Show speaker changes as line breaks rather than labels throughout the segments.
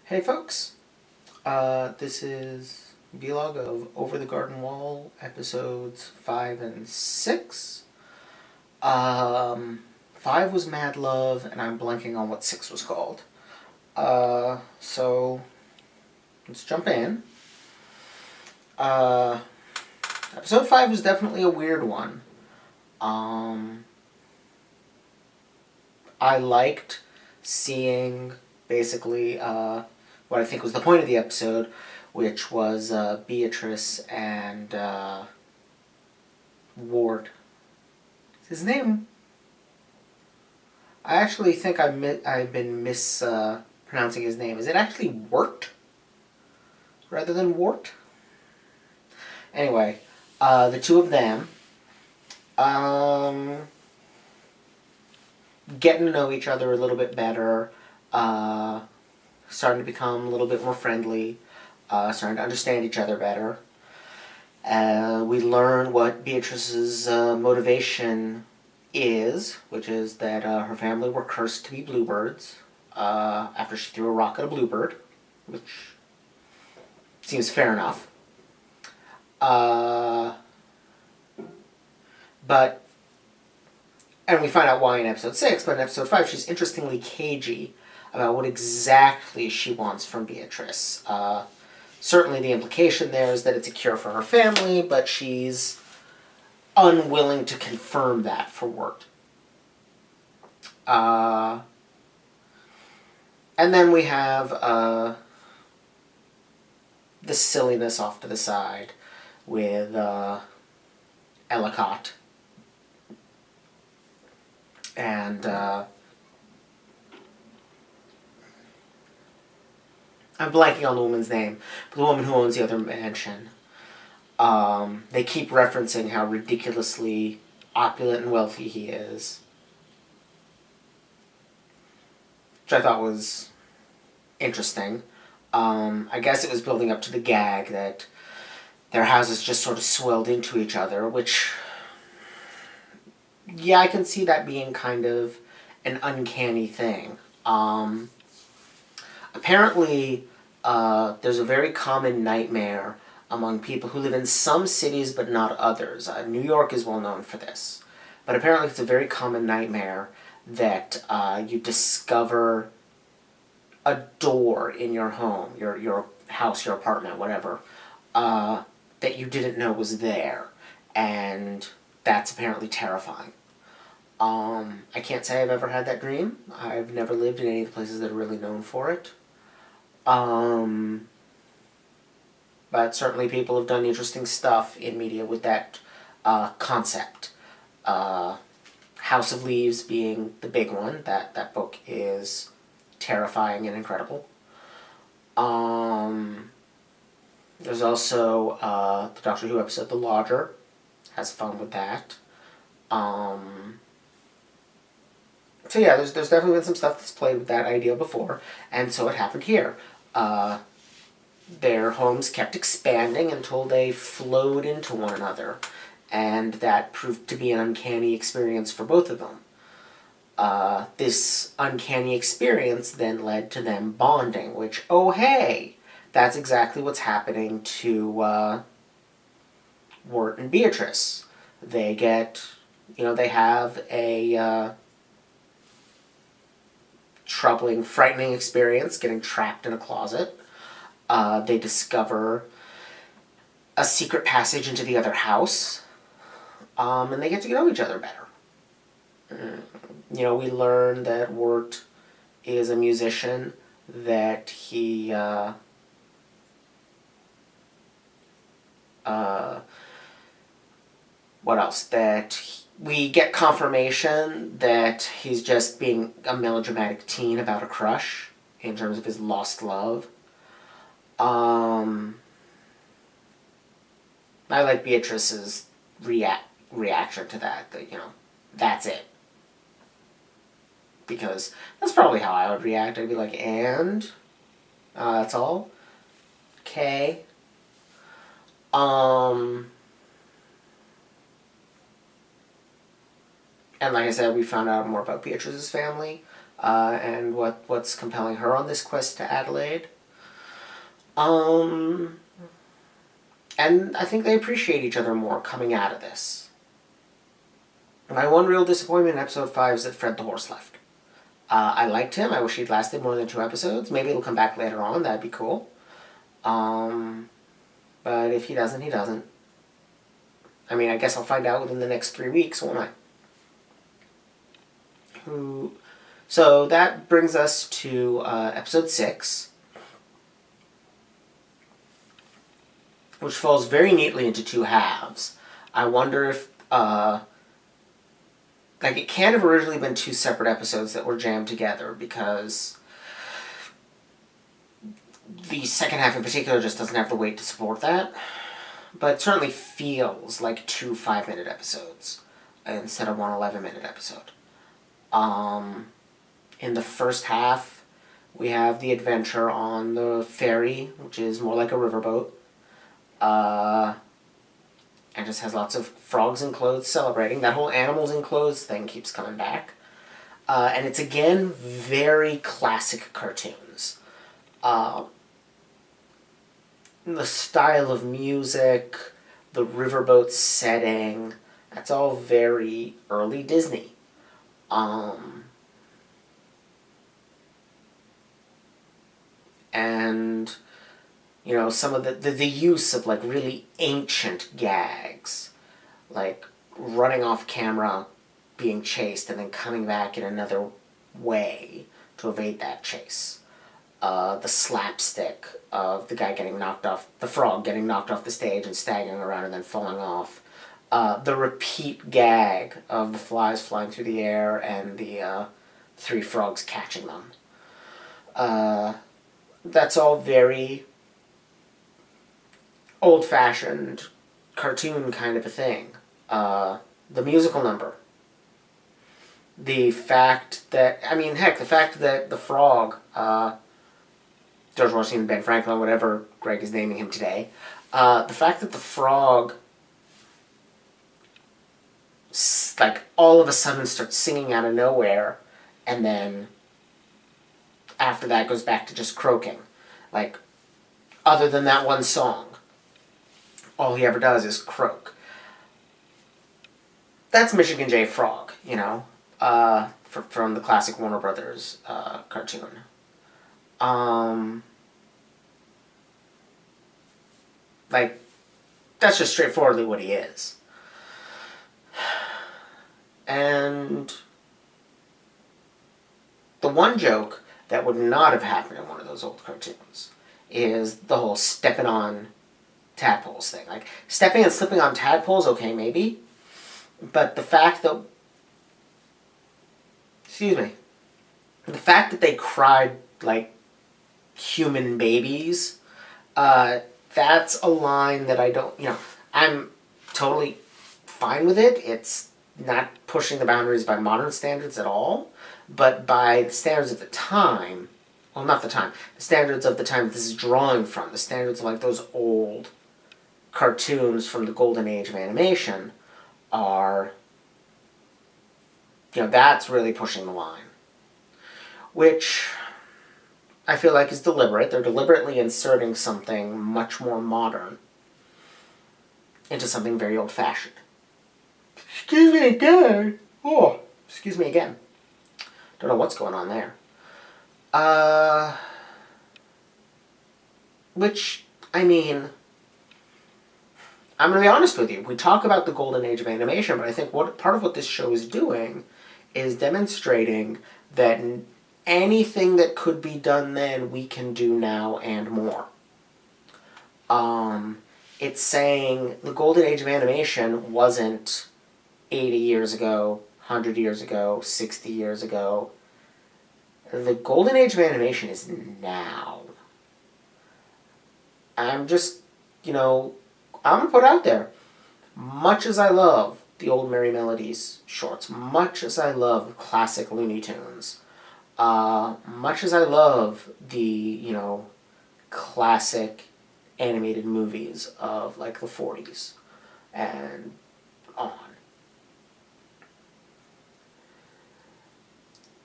Hey folks, this is vlog of Over the Garden Wall episodes 5 and 6. 5 was Mad Love, and I'm blanking on what 6 was called. So let's jump in. Uh, Episode 5 was definitely a weird one. I liked seeing basically what I think was the point of the episode, which was Beatrice and Ward. His name. I actually think I've been mispronouncing his name. Is it actually Wart rather than Wart? Anyway, the two of them getting to know each other a little bit better, starting to become a little bit more friendly, starting to understand each other better. We learn what Beatrice's motivation is, which is that her family were cursed to be bluebirds after she threw a rock at a bluebird, which seems fair enough. And we find out why in episode 6, but in episode 5 she's interestingly cagey about what exactly she wants from Beatrice. Certainly the implication there is that it's a cure for her family, but she's unwilling to confirm that for Wirt. And then we have the silliness off to the side with Ellicott. And I'm blanking on the woman's name, but the woman who owns the other mansion. They keep referencing how ridiculously opulent and wealthy he is, which I thought was interesting. I guess it was building up to the gag that their houses just sort of swelled into each other, which, yeah, I can see that being kind of an uncanny thing. Apparently, there's a very common nightmare among people who live in some cities but not others. New York is well known for this. But apparently it's a very common nightmare that you discover a door in your home, your house, your apartment, whatever, that you didn't know was there. And that's apparently terrifying. I can't say I've ever had that dream. I've never lived in any of the places that are really known for it. But certainly people have done interesting stuff in media with that concept. House of Leaves being the big one. That book is terrifying and incredible. There's also the Doctor Who episode, The Lodger. Has fun with that. So yeah, there's definitely been some stuff that's played with that idea before, and so it happened here. Their homes kept expanding until they flowed into one another, and that proved to be an uncanny experience for both of them. This uncanny experience then led to them bonding, which, oh hey, that's exactly what's happening to Wirt and Beatrice. They they have a troubling, frightening experience getting trapped in a closet. They discover a secret passage into the other house, and they get to know each other better. We learn that Wirt is a musician, that he what else? We get confirmation that he's just being a melodramatic teen about a crush in terms of his lost love. I like Beatrice's reaction to that, that's it. Because that's probably how I would react. I'd be like, and? That's all? Okay. And like I said, we found out more about Beatrice's family, and what's compelling her on this quest to Adelaide. Um, and I think they appreciate each other more coming out of this. My one real disappointment in episode 5 is that Fred the Horse left. I liked him. I wish he'd lasted more than 2 episodes. Maybe he'll come back later on. That'd be cool. But if he doesn't, he doesn't. I mean, I guess I'll find out within the next 3 weeks, won't I? So that brings us to episode 6, which falls very neatly into 2 halves. I wonder if, it can't have originally been 2 separate episodes that were jammed together, because the second half in particular just doesn't have the weight to support that. But it certainly feels like 2 5-minute episodes instead of one 11-minute episode. In the first half, we have the adventure on the ferry, which is more like a riverboat. And just has lots of frogs in clothes celebrating. That whole animals in clothes thing keeps coming back. And it's, again, very classic cartoons. The style of music, the riverboat setting, that's all very early Disney. And, some of the use of, really ancient gags, like running off camera, being chased, and then coming back in another way to evade that chase. The slapstick of the guy getting knocked off, the frog getting knocked off the stage and staggering around and then falling off. The repeat gag of the flies flying through the air and the 3 frogs catching them. That's all very old-fashioned cartoon kind of a thing. The musical number. The fact that, the fact that the frog, George Washington, Ben Franklin, whatever Greg is naming him today, the fact that the frog, all of a sudden starts singing out of nowhere, and then after that goes back to just croaking. Other than that one song, all he ever does is croak. That's Michigan J. Frog, from the classic Warner Brothers cartoon. That's just straightforwardly what he is. And the one joke that would not have happened in one of those old cartoons is the whole stepping on tadpoles thing. Stepping and slipping on tadpoles, okay, maybe. But the fact that... the fact that they cried like human babies, that's a line that I don't... I'm totally fine with it. It's not pushing the boundaries by modern standards at all. But by the standards of the time... Well, not the time. The standards of the time that this is drawing from. The standards of those old cartoons from the golden age of animation are... that's really pushing the line. Which I feel like is deliberate. They're deliberately inserting something much more modern into something very old-fashioned. Excuse me again. Oh, excuse me again. Don't know what's going on there. Which, I'm going to be honest with you. We talk about the golden age of animation, but I think part of what this show is doing is demonstrating that anything that could be done then, we can do now and more. It's saying the golden age of animation wasn't 80 years ago, 100 years ago, 60 years ago. The golden age of animation is now. I'm just, I'm going to put out there, much as I love the old Merry Melodies shorts, much as I love classic Looney Tunes, much as I love the, classic animated movies of, the 40s and on,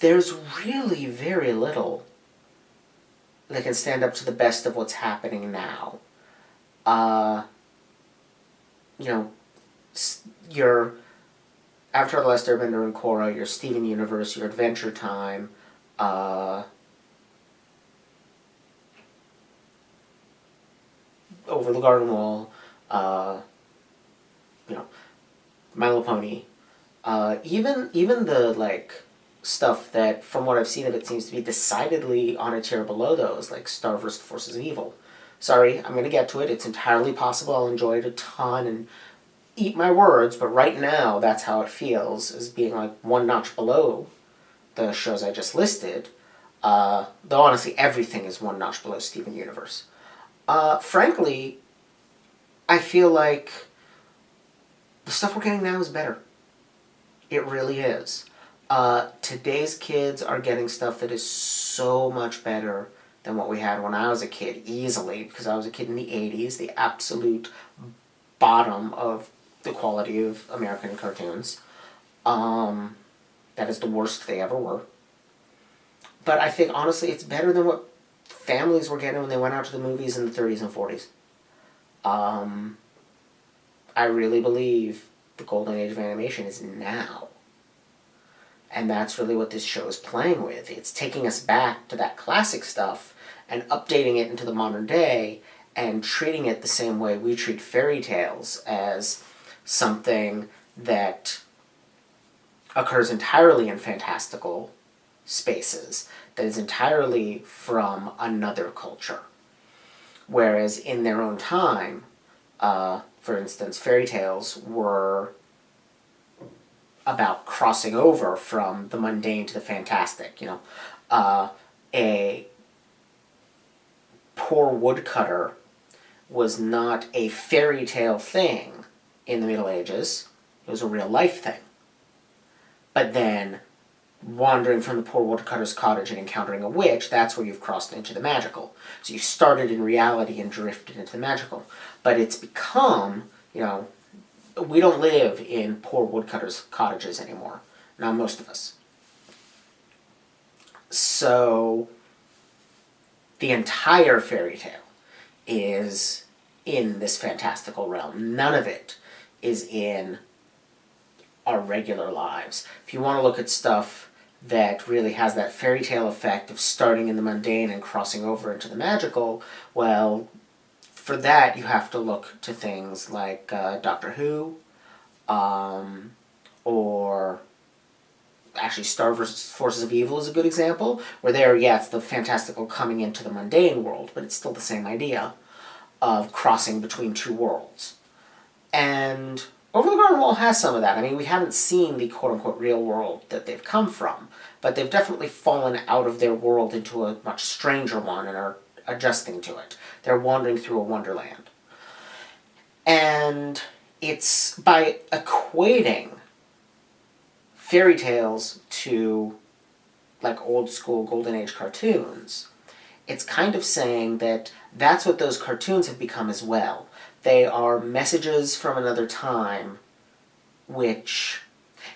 there's really very little they can stand up to the best of what's happening now. Uh, you know, your Avatar: The Last Airbender and Korra, your Steven Universe, your Adventure Time, Over the Garden Wall, uh, you know, My Little Pony, even the like stuff that, from what I've seen of it, seems to be decidedly on a tier below those, like Star vs. Forces of Evil. Sorry, I'm gonna get to it. It's entirely possible I'll enjoy it a ton and eat my words, but right now that's how it feels, as being like one notch below the shows I just listed. Though honestly, everything is one notch below Steven Universe. Frankly, I feel like the stuff we're getting now is better. It really is. Today's kids are getting stuff that is so much better than what we had when I was a kid, easily, because I was a kid in the 80s, the absolute bottom of the quality of American cartoons. That is the worst they ever were. But I think, honestly, it's better than what families were getting when they went out to the movies in the 30s and 40s. I really believe the golden age of animation is now. And that's really what this show is playing with. It's taking us back to that classic stuff and updating it into the modern day and treating it the same way we treat fairy tales, as something that occurs entirely in fantastical spaces, that is entirely from another culture. Whereas in their own time, for instance, fairy tales were about crossing over from the mundane to the fantastic. A poor woodcutter was not a fairy tale thing in the Middle Ages. It was a real life thing. But then, wandering from the poor woodcutter's cottage and encountering a witch, that's where you've crossed into the magical. So you started in reality and drifted into the magical. But it's become, we don't live in poor woodcutters' cottages anymore. Not most of us. So the entire fairy tale is in this fantastical realm. None of it is in our regular lives. If you want to look at stuff that really has that fairy tale effect of starting in the mundane and crossing over into the magical, well, for that you have to look to things like Doctor Who, or actually Star vs. Forces of Evil is a good example, where there, yeah, it's the fantastical coming into the mundane world, but it's still the same idea of crossing between two worlds. And Over the Garden Wall has some of that. I mean, we haven't seen the quote-unquote real world that they've come from, but they've definitely fallen out of their world into a much stranger one and are adjusting to it. They're wandering through a wonderland. And it's by equating fairy tales to like old school Golden Age cartoons, it's kind of saying that that's what those cartoons have become as well. They are messages from another time which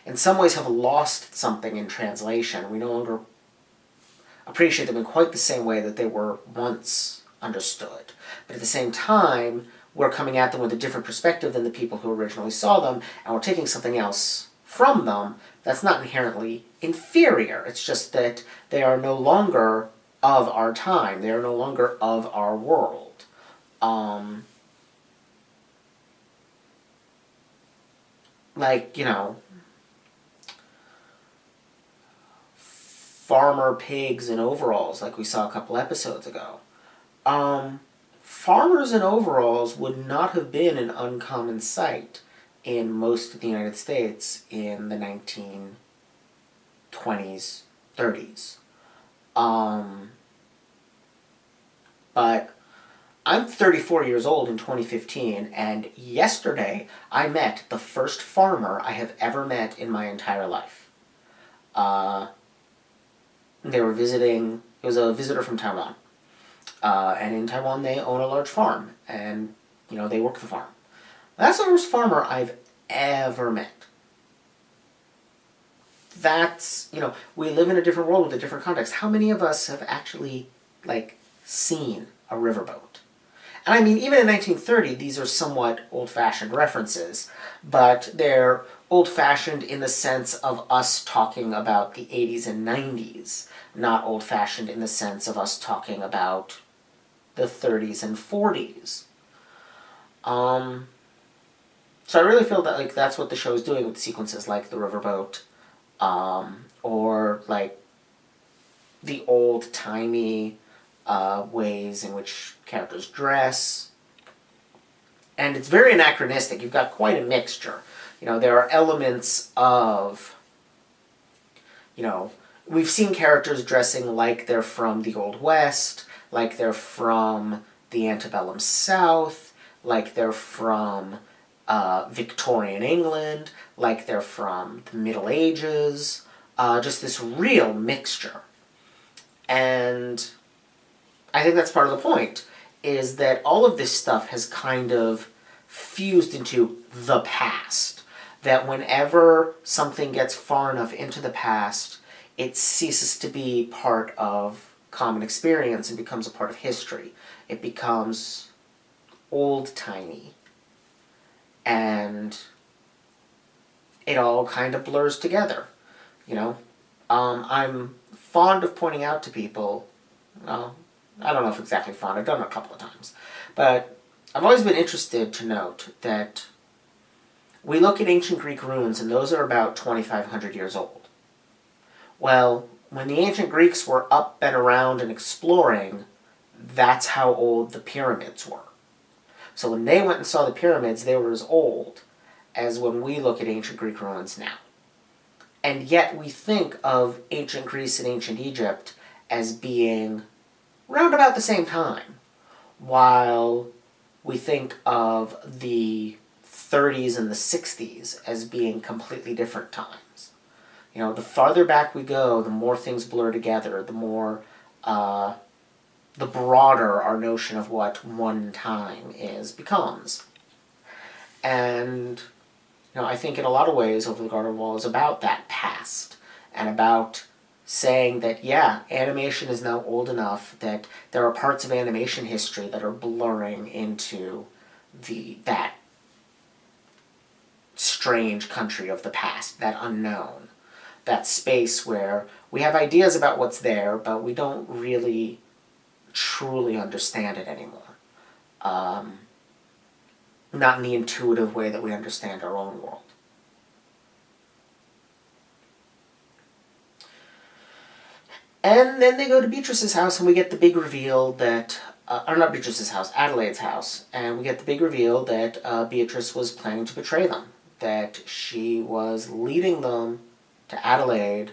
in some ways have lost something in translation. We no longer appreciate them in quite the same way that they were once understood. But at the same time, we're coming at them with a different perspective than the people who originally saw them, and we're taking something else from them that's not inherently inferior. It's just that they are no longer of our time. They are no longer of our world. Farmer pigs in overalls, like we saw a couple episodes ago. Farmers in overalls would not have been an uncommon sight in most of the United States in the 1920s, 30s. But I'm 34 years old in 2015, and yesterday I met the first farmer I have ever met in my entire life. They were visiting, it was a visitor from Taiwan. And in Taiwan they own a large farm, and, they work the farm. That's the first farmer I've ever met. That's, we live in a different world with a different context. How many of us have actually, seen a riverboat. And I mean, even in 1930, these are somewhat old-fashioned references, but they're old-fashioned in the sense of us talking about the 80s and 90s, not old-fashioned in the sense of us talking about the 30s and 40s. So I really feel that like that's what the show is doing with sequences like the riverboat, or like the old-timey ways in which characters dress. And it's very anachronistic. You've got quite a mixture. There are elements of, we've seen characters dressing like they're from the Old West, like they're from the antebellum South, like they're from Victorian England, like they're from the Middle Ages. Just this real mixture. And I think that's part of the point, is that all of this stuff has kind of fused into the past. That whenever something gets far enough into the past, it ceases to be part of common experience and becomes a part of history. It becomes old-timey. And it all kind of blurs together, I'm fond of pointing out to people, well, I don't know if exactly fond, I've done it a couple of times, but I've always been interested to note that we look at ancient Greek ruins and those are about 2,500 years old. Well, when the ancient Greeks were up and around and exploring, that's how old the pyramids were. So when they went and saw the pyramids, they were as old as when we look at ancient Greek ruins now. And yet we think of ancient Greece and ancient Egypt as being round about the same time, while we think of the 30s and the 60s as being completely different times. The farther back we go, the more things blur together, the more, the broader our notion of what one time becomes. And I think in a lot of ways Over the Garden Wall is about that past, and about saying that, yeah, animation is now old enough that there are parts of animation history that are blurring into that strange country of the past, that unknown, that space where we have ideas about what's there, but we don't really truly understand it anymore. Not in the intuitive way that we understand our own world. And then they go to Beatrice's house and we get the big reveal that, or not Beatrice's house, Adelaide's house, and we get the big reveal that Beatrice was planning to betray them, that she was leading them to Adelaide,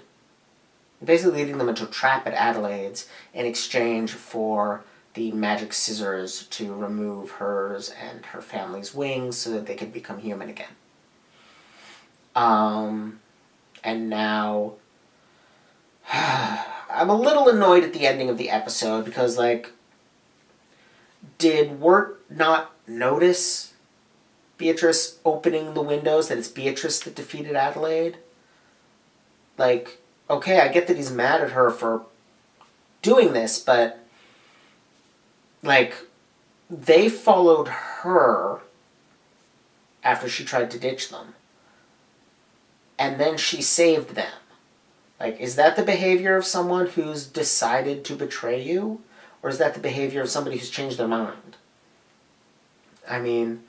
basically leading them into a trap at Adelaide's in exchange for the magic scissors to remove hers and her family's wings so that they could become human again. And now I'm a little annoyed at the ending of the episode because, did Wirt not notice Beatrice opening the windows, that it's Beatrice that defeated Adelaide? Okay, I get that he's mad at her for doing this, but they followed her after she tried to ditch them. And then she saved them. Is that the behavior of someone who's decided to betray you? Or is that the behavior of somebody who's changed their mind? I mean,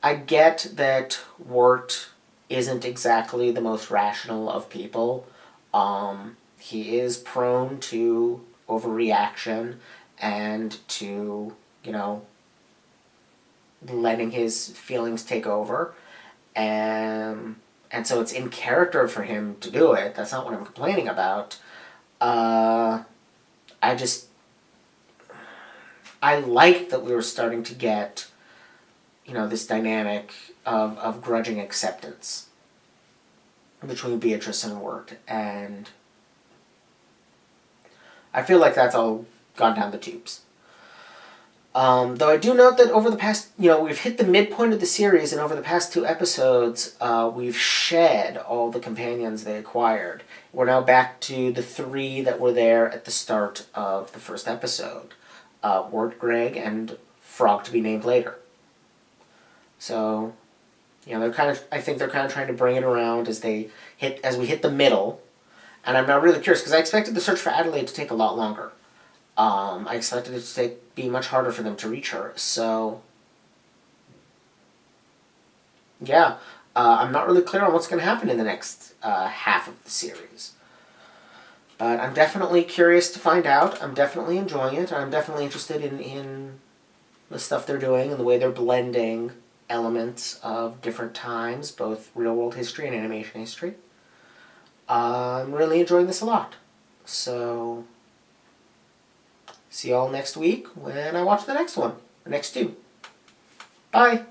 I get that Wirt isn't exactly the most rational of people. He is prone to overreaction and to, letting his feelings take over. And so it's in character for him to do it. That's not what I'm complaining about. I liked that we were starting to get, this dynamic of grudging acceptance between Beatrice and Wirt. And I feel like that's all gone down the tubes. Though I do note that over the past, we've hit the midpoint of the series, and over the past 2 episodes, we've shed all the companions they acquired. We're now back to the 3 that were there at the start of the first episode. Wirt, Greg, and Frog to be named later. So, I think they're kind of trying to bring it around as we hit the middle. And I'm now really curious, because I expected the search for Adelaide to take a lot longer. I expected it to be much harder for them to reach her, so yeah, I'm not really clear on what's going to happen in the next half of the series. But I'm definitely curious to find out. I'm definitely enjoying it. I'm definitely interested in the stuff they're doing and the way they're blending elements of different times, both real-world history and animation history. I'm really enjoying this a lot. So, see y'all next week when I watch the next one, the next 2. Bye!